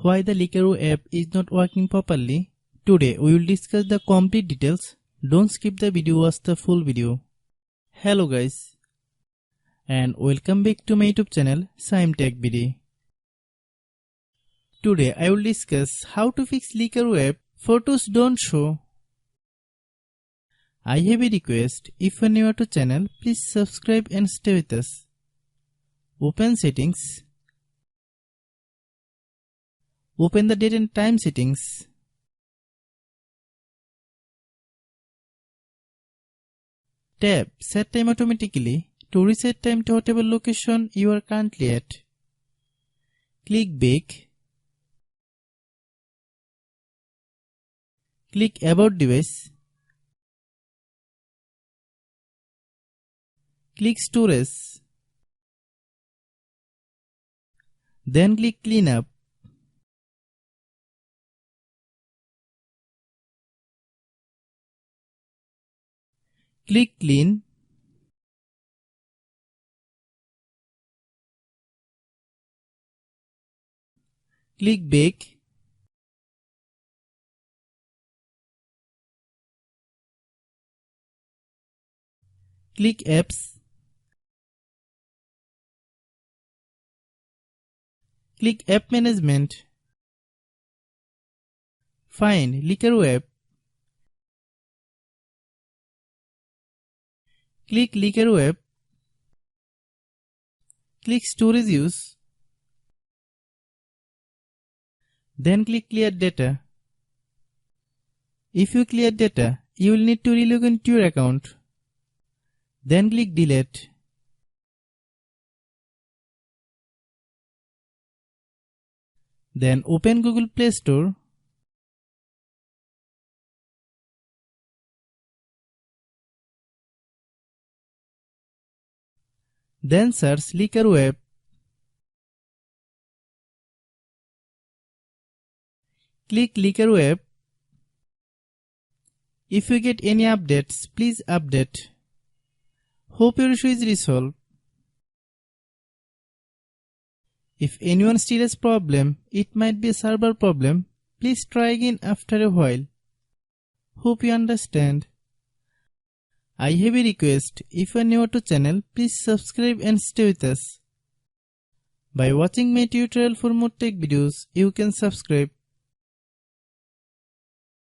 Why the Likerro app is not working properly? Today we will discuss the complete details. Don't skip the video, watch the full video. Hello guys, and welcome back to my YouTube channel Shaem Tech BD. Today I will discuss how to fix Likerro app photos don't show. I have a request. If you are new to channel, please subscribe and stay with us. Open settings. Open the date and time settings. Tap Set Time automatically to reset time to whatever location you are currently at. Click Back. Click About Device. Click Storage. Then click Cleanup. Click Clean. Click Back. Click Apps. Click App Management. Find Likerro app. Click Likerro app. Click Storage Use. Then click Clear Data. If you clear data, you will need to relog into your account. Then click Delete. Then open Google Play Store. Then search Likerro app. Click Likerro app. If you get any updates, please update. Hope your issue is resolved. If anyone still has problem, it might be a server problem. Please try again after a while. Hope you understand. I have a request. If you are new to channel, please subscribe and stay with us. By watching my tutorial for more tech videos, you can subscribe.